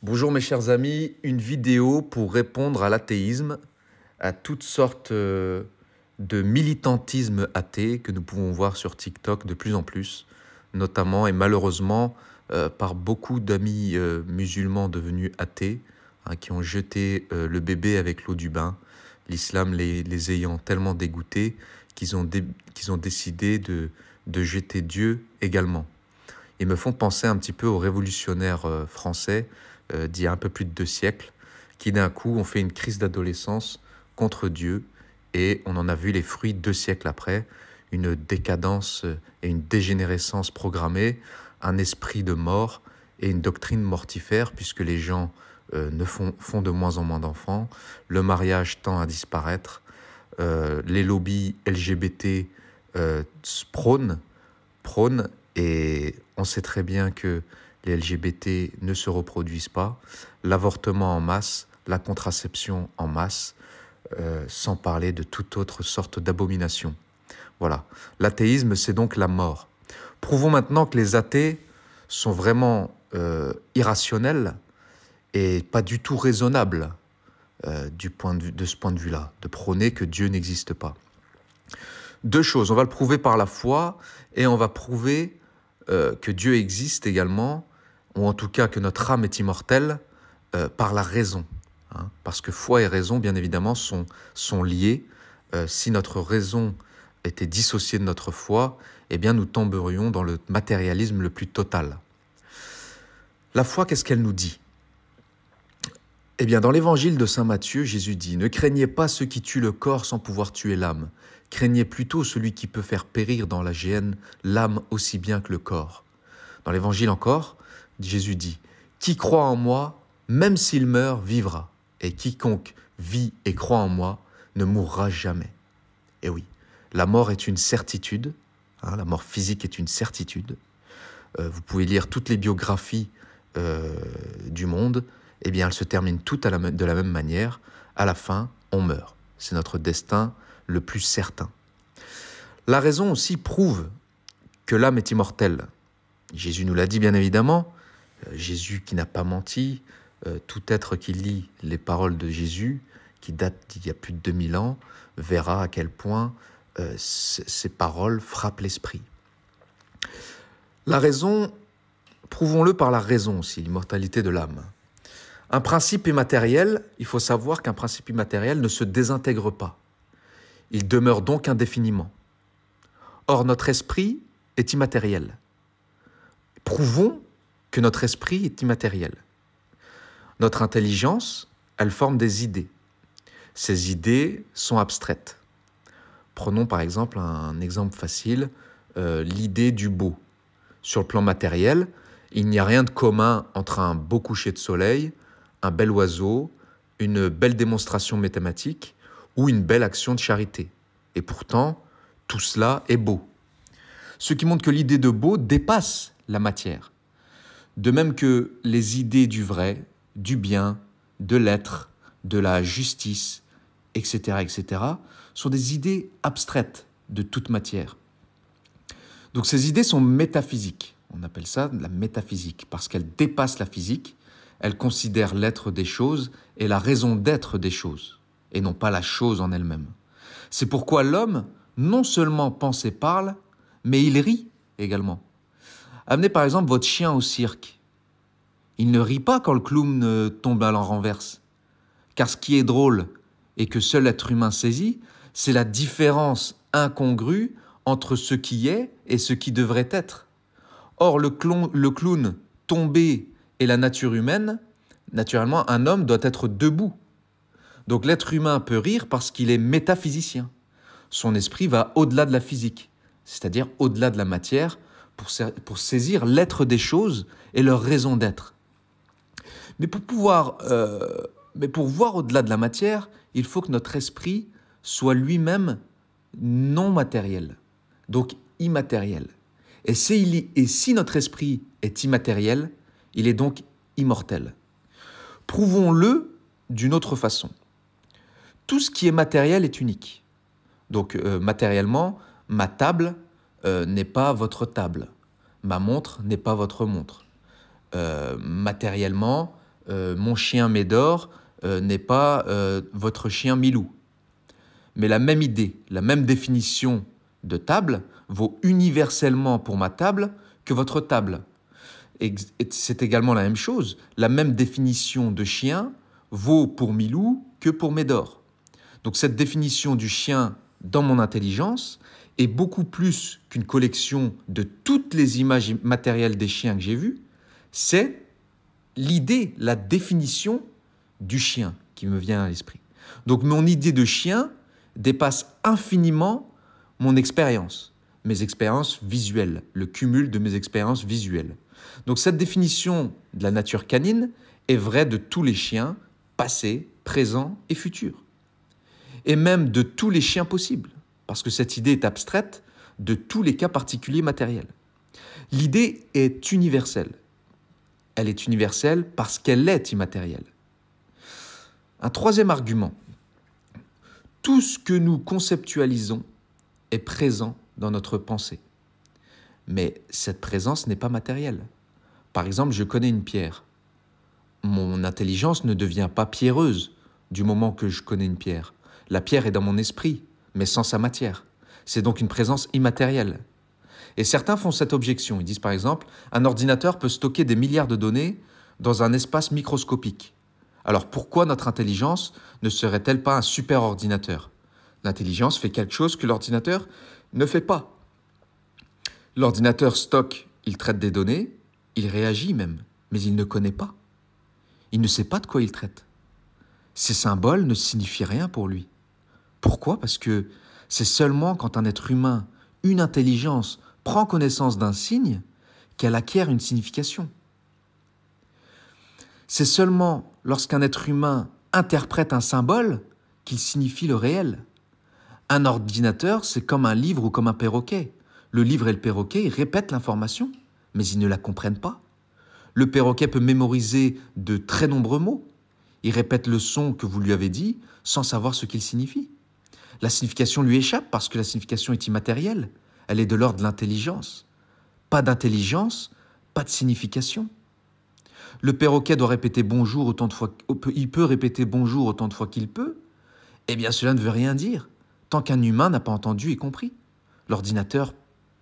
Bonjour mes chers amis, une vidéo pour répondre à l'athéisme, à toutes sortes de militantisme athée que nous pouvons voir sur TikTok de plus en plus, notamment et malheureusement par beaucoup d'amis musulmans devenus athées, qui ont jeté le bébé avec l'eau du bain, l'islam les ayant tellement dégoûtés qu'ils ont décidé de jeter Dieu également. Ils me font penser un petit peu aux révolutionnaires français d'il y a un peu plus de 2 siècles, qui d'un coup ont fait une crise d'adolescence contre Dieu, et on en a vu les fruits 2 siècles après, une décadence et une dégénérescence programmée, un esprit de mort et une doctrine mortifère, puisque les gens font de moins en moins d'enfants, le mariage tend à disparaître, les lobbies LGBT prônent, et on sait très bien que les LGBT ne se reproduisent pas, l'avortement en masse, la contraception en masse, sans parler de toute autre sorte d'abomination. Voilà, l'athéisme c'est donc la mort. Prouvons maintenant que les athées sont vraiment irrationnels et pas du tout raisonnables de ce point de vue-là, de prôner que Dieu n'existe pas. Deux choses, on va le prouver par la foi et on va prouver que Dieu existe également, ou en tout cas que notre âme est immortelle, par la raison. Parce que foi et raison, bien évidemment, sont liés. Si notre raison était dissociée de notre foi, eh bien nous tomberions dans le matérialisme le plus total. La foi, qu'est-ce qu'elle nous dit ? Eh bien, dans l'évangile de saint Matthieu, Jésus dit « Ne craignez pas ceux qui tuent le corps sans pouvoir tuer l'âme. Craignez plutôt celui qui peut faire périr dans la géhenne l'âme aussi bien que le corps. » Dans l'évangile encore, Jésus dit « Qui croit en moi, même s'il meurt, vivra. Et quiconque vit et croit en moi ne mourra jamais. » Et oui, la mort est une certitude, la mort physique est une certitude. Vous pouvez lire toutes les biographies du monde, eh bien, elles se terminent toutes de la même manière. À la fin, on meurt. C'est notre destin le plus certain. La raison aussi prouve que l'âme est immortelle. Jésus nous l'a dit, bien évidemment. Jésus qui n'a pas menti. Tout être qui lit les paroles de Jésus, qui datent d'il y a plus de 2000 ans, verra à quel point ces paroles frappent l'esprit. La raison, prouvons-le par la raison aussi, l'immortalité de l'âme. Un principe immatériel, il faut savoir qu'un principe immatériel ne se désintègre pas. Il demeure donc indéfiniment. Or, notre esprit est immatériel. Prouvons que notre esprit est immatériel. Notre intelligence, elle forme des idées. Ces idées sont abstraites. Prenons par exemple un exemple facile, l'idée du beau. Sur le plan matériel, il n'y a rien de commun entre un beau coucher de soleil, un bel oiseau, une belle démonstration mathématique ou une belle action de charité. Et pourtant, tout cela est beau. Ce qui montre que l'idée de beau dépasse la matière. De même que les idées du vrai, du bien, de l'être, de la justice, etc., sont des idées abstraites de toute matière. Donc ces idées sont métaphysiques. On appelle ça la métaphysique parce qu'elles dépassent la physique. Elle considère l'être des choses et la raison d'être des choses, et non pas la chose en elle-même. C'est pourquoi l'homme, non seulement pense et parle, mais il rit également. Amenez par exemple votre chien au cirque. Il ne rit pas quand le clown tombe à la renverse. Car ce qui est drôle et que seul l'être humain saisit, c'est la différence incongrue entre ce qui est et ce qui devrait être. Or, le clown tombé et la nature humaine, naturellement, un homme doit être debout. Donc l'être humain peut rire parce qu'il est métaphysicien. Son esprit va au-delà de la physique, c'est-à-dire au-delà de la matière, pour saisir l'être des choses et leur raison d'être. Mais pour voir au-delà de la matière, il faut que notre esprit soit lui-même non matériel, donc immatériel. Et si notre esprit est immatériel, il est donc immortel. Prouvons-le d'une autre façon. Tout ce qui est matériel est unique. Donc matériellement, ma table n'est pas votre table. Ma montre n'est pas votre montre. Matériellement, mon chien Médor n'est pas votre chien Milou. Mais la même idée, la même définition de table vaut universellement pour ma table que votre table. Et c'est également la même chose. La même définition de chien vaut pour Milou que pour Médor. Donc cette définition du chien dans mon intelligence est beaucoup plus qu'une collection de toutes les images matérielles des chiens que j'ai vus. C'est l'idée, la définition du chien qui me vient à l'esprit. Donc mon idée de chien dépasse infiniment mon expérience, mes expériences visuelles, le cumul de mes expériences visuelles. Donc cette définition de la nature canine est vraie de tous les chiens, passés, présents et futurs. Et même de tous les chiens possibles, parce que cette idée est abstraite de tous les cas particuliers matériels. L'idée est universelle. Elle est universelle parce qu'elle est immatérielle. Un troisième argument. Tout ce que nous conceptualisons est présent dans notre pensée. Mais cette présence n'est pas matérielle. Par exemple, je connais une pierre. Mon intelligence ne devient pas pierreuse du moment que je connais une pierre. La pierre est dans mon esprit, mais sans sa matière. C'est donc une présence immatérielle. Et certains font cette objection. Ils disent par exemple, un ordinateur peut stocker des milliards de données dans un espace microscopique. Alors pourquoi notre intelligence ne serait-elle pas un super ordinateur? L'intelligence fait quelque chose que l'ordinateur ne fait pas. L'ordinateur stocke, il traite des données, il réagit même, mais il ne connaît pas. Il ne sait pas de quoi il traite. Ces symboles ne signifient rien pour lui. Pourquoi? Parce que c'est seulement quand un être humain, une intelligence, prend connaissance d'un signe qu'elle acquiert une signification. C'est seulement lorsqu'un être humain interprète un symbole qu'il signifie le réel. Un ordinateur, c'est comme un livre ou comme un perroquet. Le livre et le perroquet, ils répètent l'information, mais ils ne la comprennent pas. Le perroquet peut mémoriser de très nombreux mots. Il répète le son que vous lui avez dit sans savoir ce qu'il signifie. La signification lui échappe parce que la signification est immatérielle. Elle est de l'ordre de l'intelligence. Pas d'intelligence, pas de signification. Le perroquet doit répéter bonjour autant de fois, il peut répéter bonjour autant de fois qu'il peut. Eh bien, cela ne veut rien dire, tant qu'un humain n'a pas entendu et compris. L'ordinateur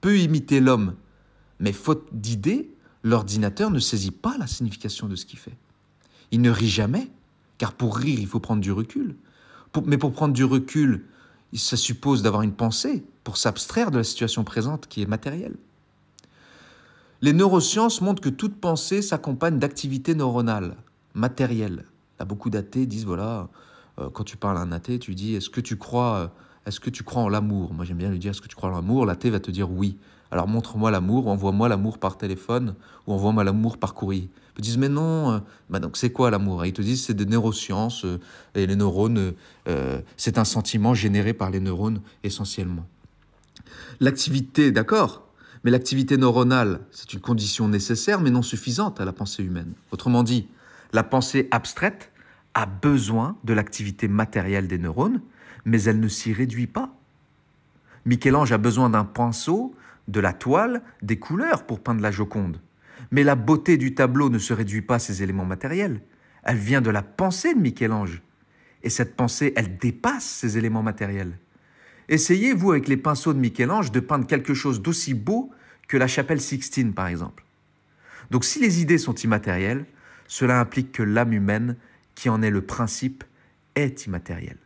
peut imiter l'homme, mais faute d'idée, l'ordinateur ne saisit pas la signification de ce qu'il fait. Il ne rit jamais, car pour rire, il faut prendre du recul. Mais pour prendre du recul, ça suppose d'avoir une pensée pour s'abstraire de la situation présente qui est matérielle. Les neurosciences montrent que toute pensée s'accompagne d'activités neuronales, matérielles. Là, beaucoup d'athées disent, voilà, quand tu parles à un athée, tu dis, est-ce que tu crois en l'amour? Moi, j'aime bien lui dire, est-ce que tu crois en l'amour? L'athée va te dire oui. Alors, montre-moi l'amour, envoie-moi l'amour par téléphone ou envoie-moi l'amour par courrier. Ils te disent, mais non, donc c'est quoi l'amour? Et ils te disent, c'est des neurosciences et les neurones, c'est un sentiment généré par les neurones essentiellement. L'activité, d'accord, mais l'activité neuronale, c'est une condition nécessaire mais non suffisante à la pensée humaine. Autrement dit, la pensée abstraite a besoin de l'activité matérielle des neurones, mais elle ne s'y réduit pas. Michel-Ange a besoin d'un pinceau, de la toile, des couleurs pour peindre la Joconde. Mais la beauté du tableau ne se réduit pas à ces éléments matériels. Elle vient de la pensée de Michel-Ange. Et cette pensée, elle dépasse ces éléments matériels. Essayez, vous, avec les pinceaux de Michel-Ange, de peindre quelque chose d'aussi beau que la chapelle Sixtine, par exemple. Donc si les idées sont immatérielles, cela implique que l'âme humaine, qui en est le principe, est immatérielle.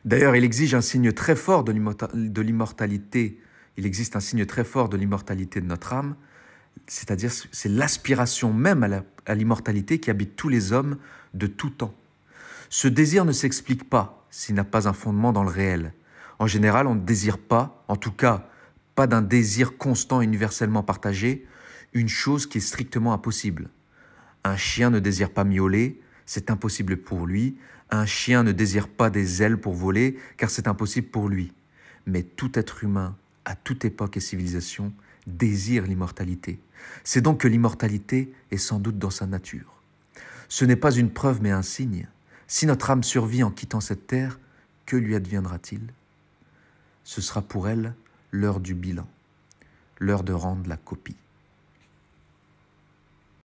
D'ailleurs, il existe un signe très fort de l'immortalité. Il existe un signe très fort de l'immortalité de notre âme, c'est-à-dire c'est l'aspiration même à l'immortalité qui habite tous les hommes de tout temps. Ce désir ne s'explique pas s'il n'a pas un fondement dans le réel. En général, on ne désire pas, en tout cas pas d'un désir constant et universellement partagé, une chose qui est strictement impossible. Un chien ne désire pas miauler, c'est impossible pour lui. Un chien ne désire pas des ailes pour voler, car c'est impossible pour lui. Mais tout être humain, à toute époque et civilisation, désire l'immortalité. C'est donc que l'immortalité est sans doute dans sa nature. Ce n'est pas une preuve, mais un signe. Si notre âme survit en quittant cette terre, que lui adviendra-t-il? Ce sera pour elle l'heure du bilan, l'heure de rendre la copie.